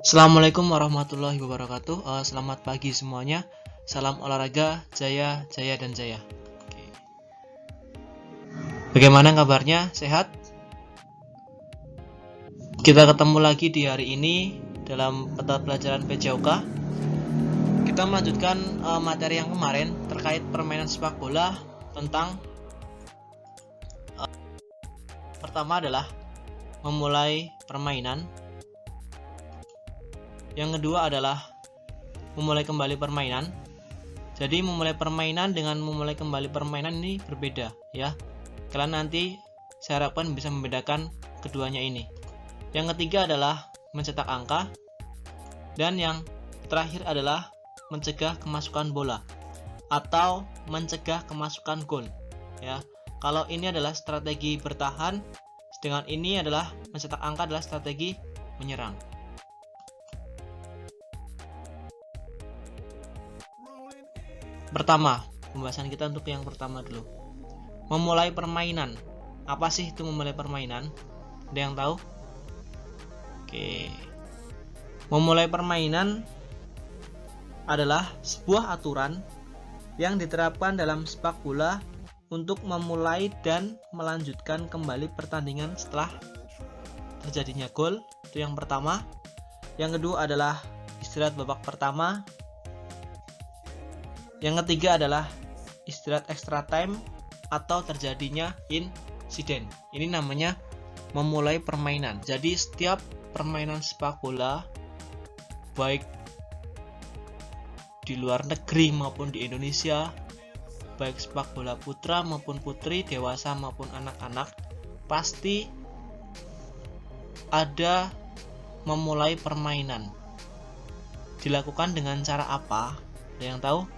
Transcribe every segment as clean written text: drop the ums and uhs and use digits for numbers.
Assalamualaikum warahmatullahi wabarakatuh. Selamat pagi semuanya. Salam olahraga, jaya, jaya dan jaya. Oke. Bagaimana kabarnya? Sehat? Kita ketemu lagi di hari ini dalam mata pelajaran PJOK. Kita melanjutkan materi yang kemarin terkait permainan sepak bola tentang pertama adalah memulai permainan. Yang kedua adalah memulai kembali permainan. Jadi memulai permainan dengan memulai kembali permainan ini berbeda ya. Kalian nanti saya harapkan bisa membedakan keduanya ini. Yang ketiga adalah mencetak angka. Dan yang terakhir adalah mencegah kemasukan bola atau mencegah kemasukan gol ya. Kalau ini adalah strategi bertahan, sedangkan ini adalah mencetak angka adalah strategi menyerang. Pertama, pembahasan kita untuk yang pertama dulu. Memulai permainan. Apa sih itu memulai permainan? Ada yang tahu? Oke. Memulai permainan adalah sebuah aturan yang diterapkan dalam sepak bola untuk memulai dan melanjutkan kembali pertandingan setelah terjadinya gol. Itu yang pertama. Yang kedua adalah istirahat babak pertama. Yang ketiga adalah istirahat extra time atau terjadinya insiden. Ini namanya memulai permainan. Jadi setiap permainan sepak bola baik di luar negeri maupun di Indonesia, baik sepak bola putra maupun putri, dewasa maupun anak-anak, pasti ada memulai permainan. Dilakukan dengan cara apa? Ada yang tahu?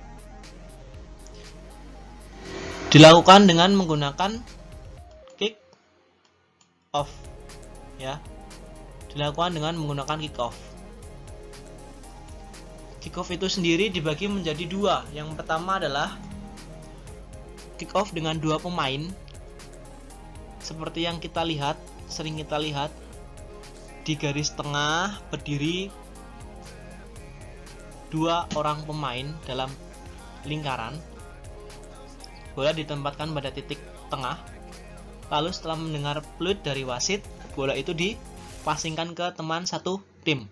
Dilakukan dengan menggunakan kick off ya. Dilakukan dengan menggunakan kick off. Kick off itu sendiri dibagi menjadi dua. Yang pertama adalah kick off dengan dua pemain. Seperti yang kita lihat, sering kita lihat di garis tengah berdiri dua orang pemain dalam lingkaran. Bola ditempatkan pada titik tengah. Lalu setelah mendengar peluit dari wasit, bola itu dipasingkan ke teman satu tim.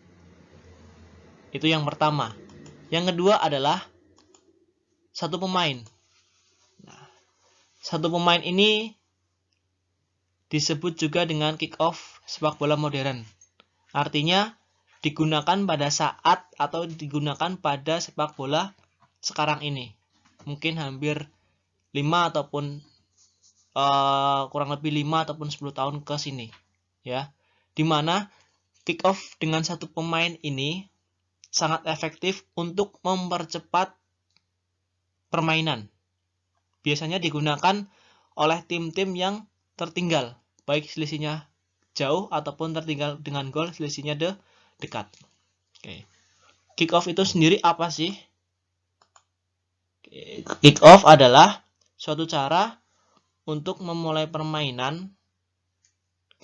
Itu yang pertama. Yang kedua adalah satu pemain. Nah, satu pemain ini disebut juga dengan kick off sepak bola modern. Artinya digunakan pada saat atau digunakan pada sepak bola sekarang ini. Mungkin hampir 5 ataupun kurang lebih 5 ataupun 10 tahun ke sini ya. Dimana kick off dengan satu pemain ini sangat efektif untuk mempercepat permainan. Biasanya digunakan oleh tim-tim yang tertinggal, baik selisihnya jauh ataupun tertinggal dengan gol selisihnya dekat. Oke. Kick off itu sendiri apa sih? Kick off adalah suatu cara untuk memulai permainan.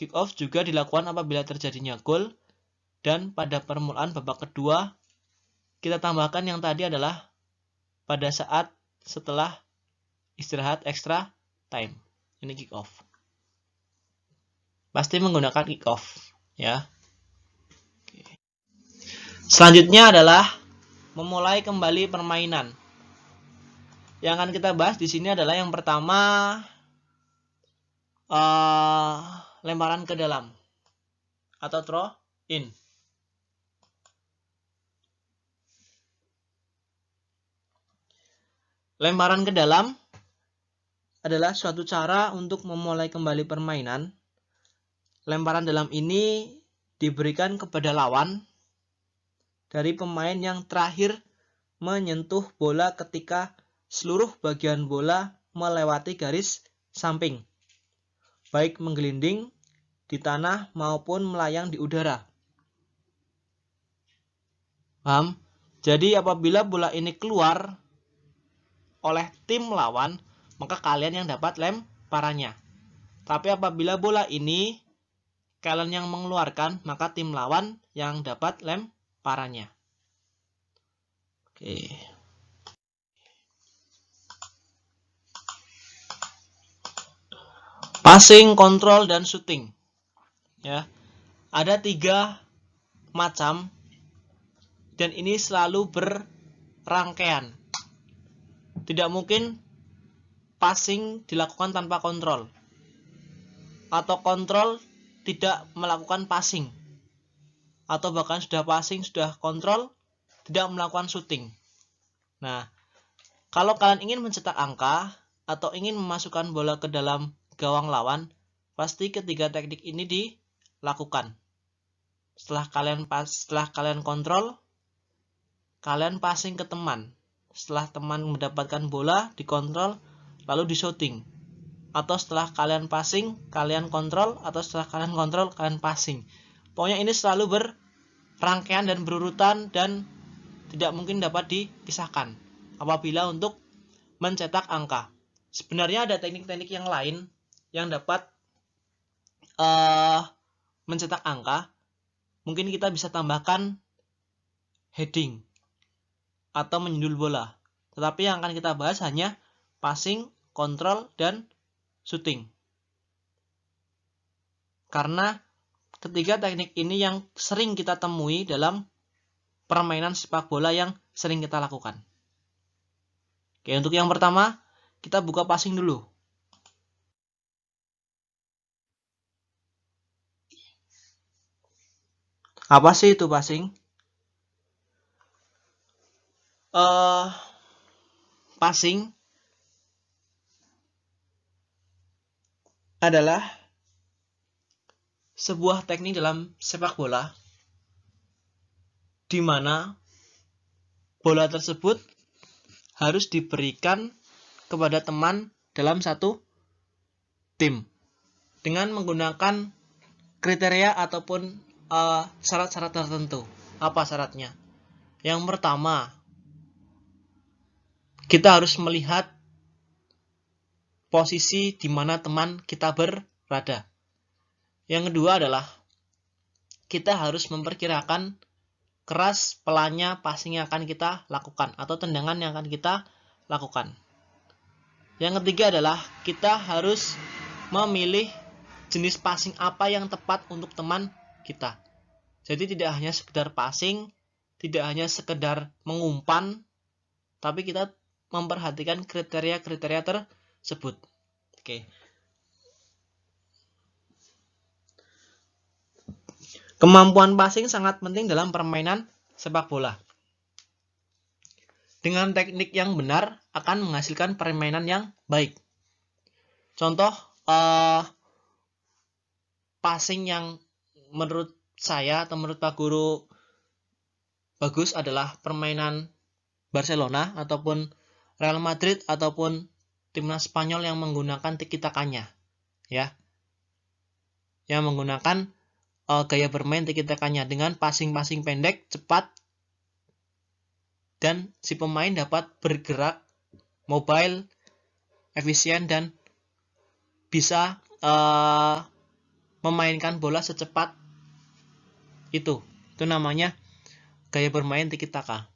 Kick off juga dilakukan apabila terjadinya gol, dan pada permulaan babak kedua kita tambahkan yang tadi adalah pada saat setelah istirahat extra time. Ini kick off. Pasti menggunakan kick off ya. Selanjutnya adalah memulai kembali permainan. Yang akan kita bahas di sini adalah yang pertama lemparan ke dalam atau throw in. Lemparan ke dalam adalah suatu cara untuk memulai kembali permainan. Lemparan dalam ini diberikan kepada lawan dari pemain yang terakhir menyentuh bola ketika seluruh bagian bola melewati garis samping, baik menggelinding di tanah maupun melayang di udara. Paham? Jadi apabila bola ini keluar oleh tim lawan, maka kalian yang dapat lemparannya. Tapi apabila bola ini kalian yang mengeluarkan, maka tim lawan yang dapat paranya. Oke. Passing, kontrol, dan shooting. Ya, ada 3 macam dan ini selalu berrangkaian. Tidak mungkin passing dilakukan tanpa kontrol atau kontrol tidak melakukan passing, atau bahkan sudah passing, sudah kontrol, tidak melakukan shooting. Nah, kalau kalian ingin mencetak angka atau ingin memasukkan bola ke dalam gawang lawan, pasti ketiga teknik ini dilakukan. Setelah kalian kontrol, kalian passing ke teman. Setelah teman mendapatkan bola, dikontrol, lalu di shooting. Atau setelah kalian passing, kalian kontrol, atau setelah kalian kontrol, kalian passing. Pokoknya ini selalu berrangkaian dan berurutan dan tidak mungkin dapat dipisahkan apabila untuk mencetak angka. Sebenarnya ada teknik-teknik yang lain yang dapat mencetak angka. Mungkin kita bisa tambahkan heading atau menyundul bola. Tetapi yang akan kita bahas hanya passing, kontrol, dan shooting. Karena ketiga teknik ini yang sering kita temui dalam permainan sepak bola yang sering kita lakukan. Oke, untuk yang pertama, kita buka passing dulu. Apa sih itu passing? Passing adalah sebuah teknik dalam sepak bola di mana bola tersebut harus diberikan kepada teman dalam satu tim dengan menggunakan kriteria ataupun syarat-syarat tertentu. Apa syaratnya? Yang pertama, kita harus melihat posisi di mana teman kita berada. Yang kedua adalah kita harus memperkirakan keras pelannya passing yang akan kita lakukan atau tendangan yang akan kita lakukan. Yang ketiga adalah kita harus memilih jenis passing apa yang tepat untuk teman kita. Jadi tidak hanya sekedar passing, tidak hanya sekedar mengumpan, tapi kita memperhatikan kriteria-kriteria tersebut. Oke. Kemampuan passing sangat penting dalam permainan sepak bola. Dengan teknik yang benar akan menghasilkan permainan yang baik. Contoh passing yang menurut saya atau menurut Pak Guru bagus adalah permainan Barcelona ataupun Real Madrid ataupun timnas Spanyol yang menggunakan tiki-takanya, ya, yang menggunakan gaya bermain tiki-takanya dengan passing-passing pendek, cepat, dan si pemain dapat bergerak, mobile, efisien, dan bisa memainkan bola secepat itu. Itu namanya gaya bermain tiki-taka.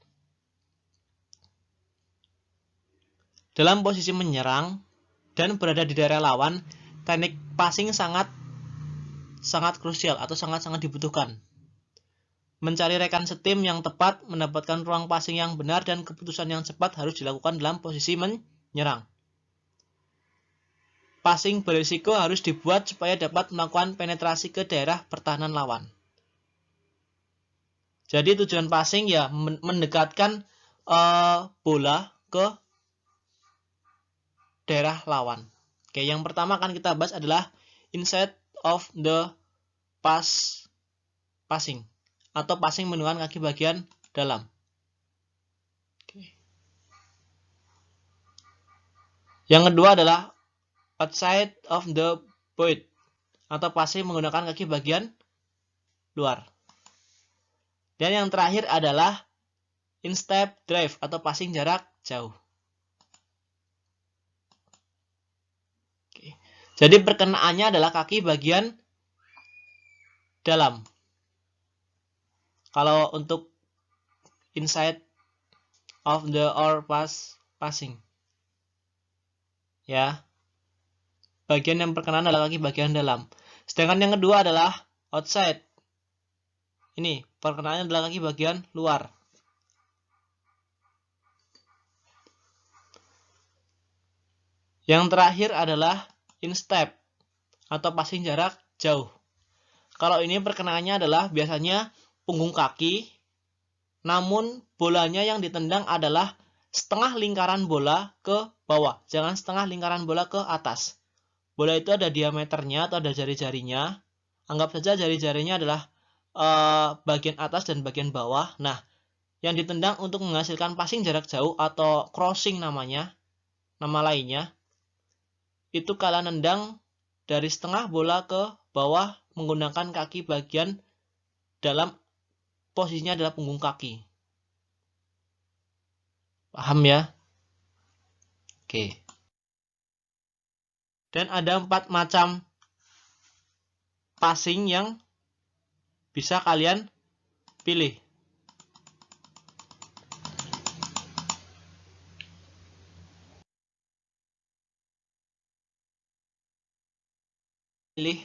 Dalam posisi menyerang dan berada di daerah lawan, teknik passing sangat krusial atau sangat dibutuhkan. Mencari rekan setim yang tepat, mendapatkan ruang passing yang benar, dan keputusan yang cepat harus dilakukan dalam posisi menyerang. Passing berisiko harus dibuat supaya dapat melakukan penetrasi ke daerah pertahanan lawan. Jadi tujuan passing ya mendekatkan bola ke daerah lawan. Oke, yang pertama akan kita bahas adalah inside of the passing atau passing menggunakan kaki bagian dalam. Oke. Yang kedua adalah outside of the void atau passing menggunakan kaki bagian luar. Dan yang terakhir adalah in-step drive atau passing jarak jauh. Oke. Jadi perkenaannya adalah kaki bagian dalam. Kalau untuk inside of the or passing. Ya. Bagian yang berkenaan adalah kaki bagian dalam. Sedangkan yang kedua adalah outside. Ini perkenaannya adalah kaki bagian luar. Yang terakhir adalah instep atau passing jarak jauh. Kalau ini perkenaannya adalah biasanya punggung kaki, namun bolanya yang ditendang adalah setengah lingkaran bola ke bawah, jangan setengah lingkaran bola ke atas. Bola itu ada diameternya atau ada jari-jarinya. Anggap saja jari-jarinya adalah bagian atas dan bagian bawah. Nah, yang ditendang untuk menghasilkan passing jarak jauh atau crossing namanya, nama lainnya, itu kalian nendang dari setengah bola ke bawah menggunakan kaki bagian dalam, posisinya adalah punggung kaki. Paham ya? Oke. Dan ada 4 macam passing yang bisa kalian pilih. Pilih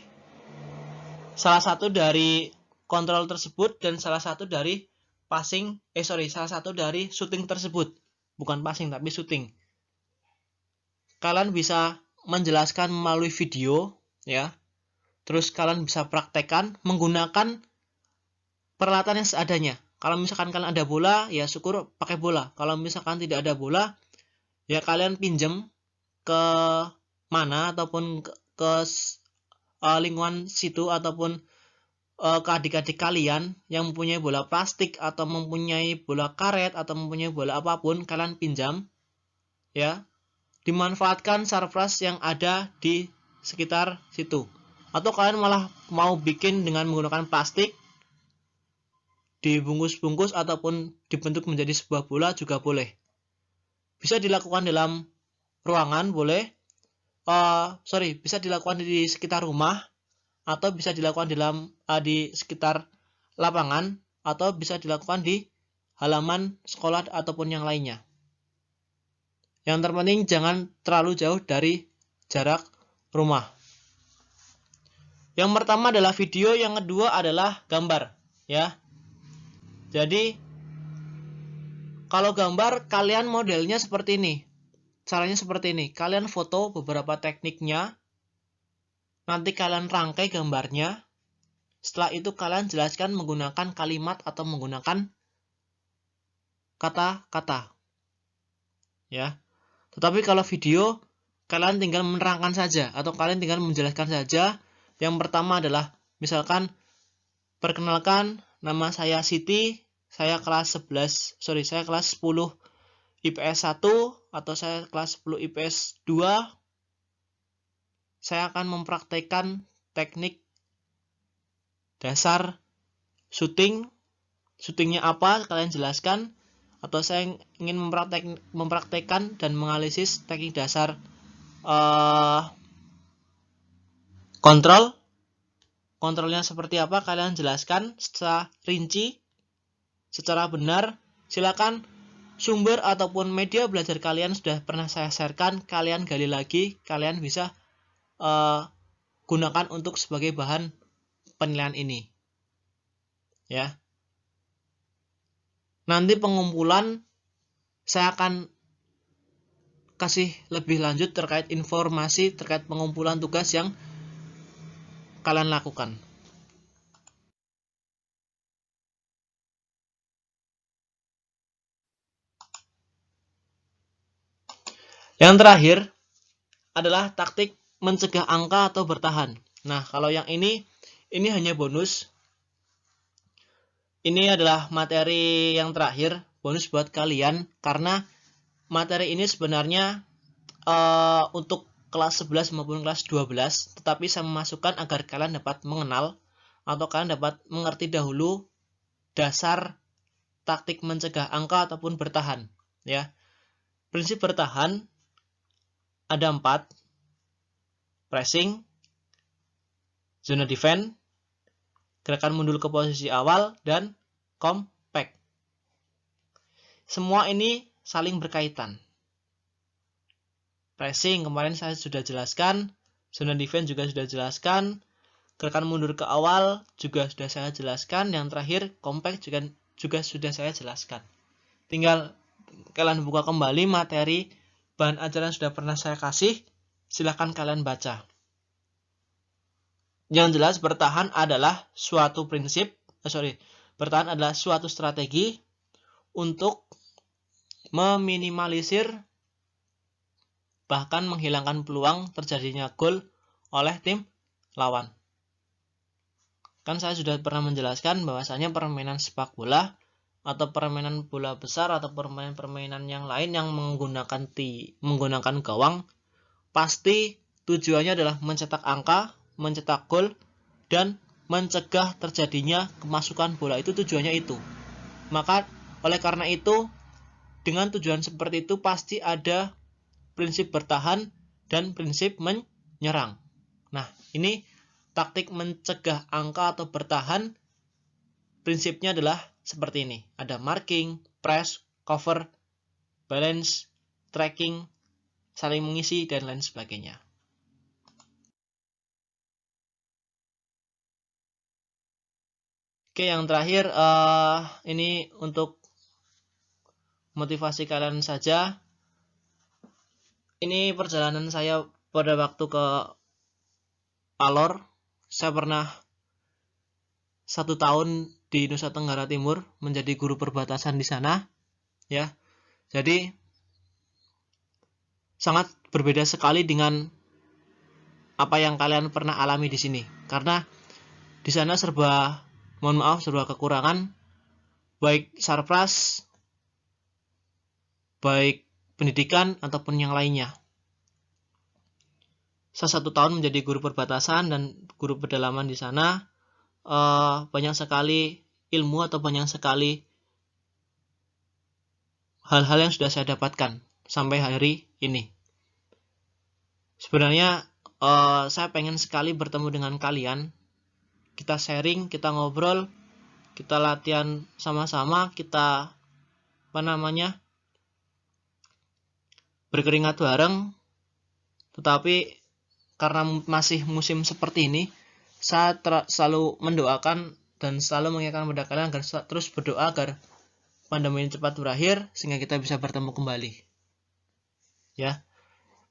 salah satu dari kontrol tersebut dan salah satu dari salah satu dari shooting tersebut. Bukan passing tapi shooting. Kalian bisa menjelaskan melalui video ya. Terus kalian bisa praktekkan menggunakan peralatan yang seadanya. Kalau misalkan kalian ada bola, ya syukur pakai bola. Kalau misalkan tidak ada bola, ya kalian pinjam ke mana ataupun ke lingkungan situ ataupun ke adik-adik kalian yang mempunyai bola plastik atau mempunyai bola karet atau mempunyai bola apapun, kalian pinjam ya, dimanfaatkan surplus yang ada di sekitar situ. Atau kalian malah mau bikin dengan menggunakan plastik, dibungkus-bungkus ataupun dibentuk menjadi sebuah bola juga boleh. Bisa dilakukan dalam ruangan boleh, bisa dilakukan di sekitar rumah, atau bisa dilakukan di sekitar lapangan, atau bisa dilakukan di halaman sekolah ataupun yang lainnya. Yang terpenting jangan terlalu jauh dari jarak rumah. Yang pertama adalah video, yang kedua adalah gambar ya. Jadi kalau gambar kalian modelnya seperti ini. Caranya seperti ini. Kalian foto beberapa tekniknya. Nanti kalian rangkai gambarnya. Setelah itu kalian jelaskan menggunakan kalimat atau menggunakan kata-kata. Ya. Tetapi kalau video, kalian tinggal menerangkan saja atau kalian tinggal menjelaskan saja. Yang pertama adalah misalkan perkenalkan, nama saya Siti, saya kelas 10 IPS 1 atau saya kelas 10 IPS 2. Saya akan mempraktekkan teknik dasar syuting. Syutingnya apa? Kalian jelaskan. Atau saya ingin mempraktekkan dan menganalisis teknik dasar kontrol. Kontrolnya seperti apa? Kalian jelaskan secara rinci, secara benar. Silakan sumber ataupun media belajar kalian sudah pernah saya sharekan. Kalian gali lagi. Kalian bisa gunakan untuk sebagai bahan penilaian ini ya. Nanti pengumpulan saya akan kasih lebih lanjut terkait informasi terkait pengumpulan tugas yang kalian lakukan. Yang terakhir adalah taktik mencegah angka atau bertahan. Nah, kalau yang ini hanya bonus. Ini adalah materi yang terakhir, bonus buat kalian, karena materi ini sebenarnya untuk kelas 11 maupun kelas 12, tetapi saya memasukkan agar kalian dapat mengenal atau kalian dapat mengerti dahulu dasar taktik mencegah angka ataupun bertahan. Ya, prinsip bertahan ada 4. Pressing, zona defense, gerakan mundur ke posisi awal, dan compact. semua ini saling berkaitan. Pressing kemarin saya sudah jelaskan, zona defense juga sudah jelaskan, gerakan mundur ke awal juga sudah saya jelaskan, yang terakhir compact juga sudah saya jelaskan. Tinggal kalian buka kembali materi bahan ajaran sudah pernah saya kasih, silahkan kalian baca. Yang jelas bertahan adalah suatu bertahan adalah suatu strategi untuk meminimalisir bahkan menghilangkan peluang terjadinya gol oleh tim lawan. Kan saya sudah pernah menjelaskan bahwasanya permainan sepak bola atau permainan bola besar atau permainan yang lain yang menggunakan gawang pasti tujuannya adalah mencetak angka, mencetak gol, dan mencegah terjadinya kemasukan bola. Itu tujuannya itu. Maka oleh karena itu dengan tujuan seperti itu pasti ada prinsip bertahan dan prinsip menyerang. Nah, ini taktik mencegah angka atau bertahan prinsipnya adalah seperti ini. Ada marking, press, cover, balance, tracking, saling mengisi, dan lain sebagainya. Oke, yang terakhir ini untuk motivasi kalian saja. Ini perjalanan saya pada waktu ke Alor. Saya pernah 1 tahun di Nusa Tenggara Timur menjadi guru perbatasan di sana, ya. Jadi sangat berbeda sekali dengan apa yang kalian pernah alami di sini. Karena di sana serba kekurangan, baik sarpras, baik pendidikan ataupun yang lainnya. Saya 1 tahun menjadi guru perbatasan dan guru pedalaman di sana. Banyak sekali ilmu atau banyak sekali hal-hal yang sudah saya dapatkan sampai hari ini. Sebenarnya saya pengen sekali bertemu dengan kalian. Kita sharing, kita ngobrol, kita latihan sama-sama, kita berkeringat bareng. Tetapi karena masih musim seperti ini, saya selalu mendoakan dan selalu mengingatkan kepada kalian agar terus berdoa agar pandemi ini cepat berakhir sehingga kita bisa bertemu kembali. Ya.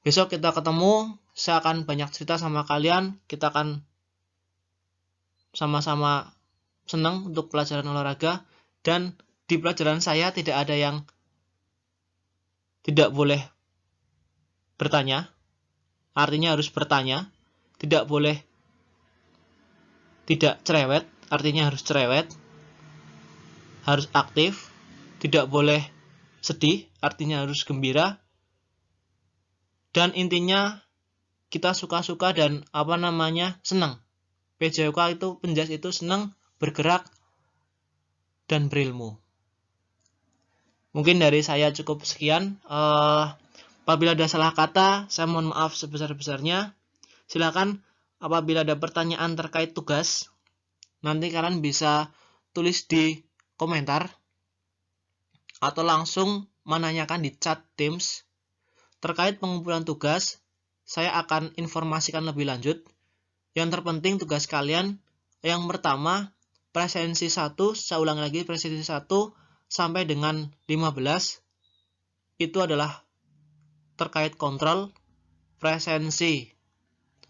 Besok kita ketemu, saya akan banyak cerita sama kalian, kita akan sama-sama senang untuk pelajaran olahraga, dan di pelajaran saya tidak ada yang tidak boleh bertanya, artinya harus bertanya, tidak boleh tidak cerewet, artinya harus cerewet, harus aktif, tidak boleh sedih, artinya harus gembira, dan intinya kita suka-suka dan senang. PJOK itu penjas itu senang, bergerak, dan berilmu. Mungkin dari saya cukup sekian. Apabila ada salah kata, saya mohon maaf sebesar-besarnya. Silakan apabila ada pertanyaan terkait tugas, nanti kalian bisa tulis di komentar atau langsung menanyakan di chat Teams. Terkait pengumpulan tugas, saya akan informasikan lebih lanjut. Yang terpenting tugas kalian, yang pertama, presensi 1, saya ulang lagi, presensi 1 sampai dengan 15, itu adalah terkait kontrol. Presensi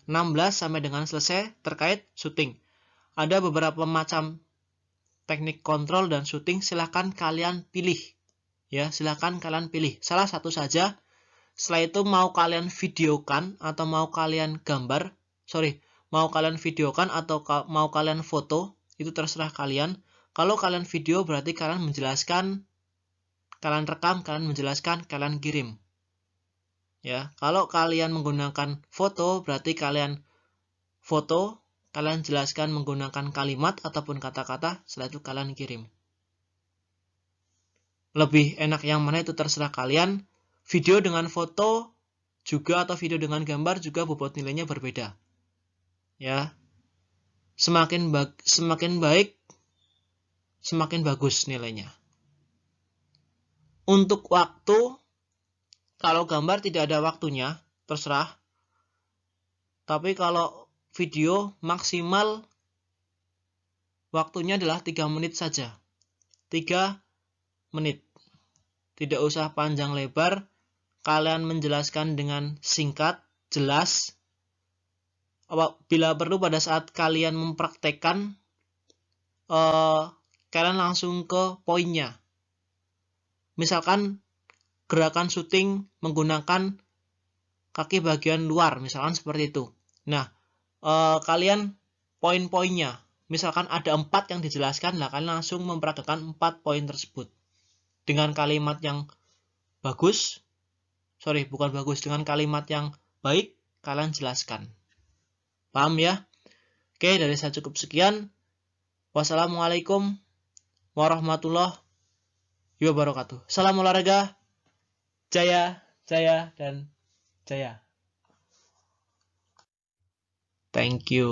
16 sampai dengan selesai terkait syuting. Ada beberapa macam teknik kontrol dan syuting, silahkan kalian pilih. Ya, silahkan kalian pilih. Salah satu saja. Setelah itu mau kalian videokan atau mau kalian mau kalian videokan atau mau kalian foto, itu terserah kalian. Kalau kalian video berarti kalian menjelaskan, kalian rekam, kalian menjelaskan, kalian kirim. Ya, kalau kalian menggunakan foto berarti kalian foto, kalian jelaskan menggunakan kalimat ataupun kata-kata, setelah itu kalian kirim. Lebih enak yang mana itu terserah kalian. Video dengan foto juga atau video dengan gambar juga bobot nilainya berbeda. Ya. Semakin baik, semakin bagus nilainya. Untuk waktu, kalau gambar tidak ada waktunya, terserah. Tapi kalau video maksimal waktunya adalah 3 menit saja. 3 menit. Tidak usah panjang lebar. Kalian menjelaskan dengan singkat, jelas. Bila perlu pada saat kalian mempraktekkan, kalian langsung ke poinnya. Misalkan gerakan syuting menggunakan kaki bagian luar, misalkan seperti itu. Nah, kalian poin-poinnya, misalkan ada 4 yang dijelaskan, nah kalian langsung mempraktekkan 4 poin tersebut dengan kalimat yang bagus. Dengan kalimat yang baik, kalian jelaskan. Paham ya? Oke, dari saya cukup sekian. Wassalamualaikum warahmatullahi wabarakatuh. Salam olahraga, jaya, jaya, dan jaya. Thank you.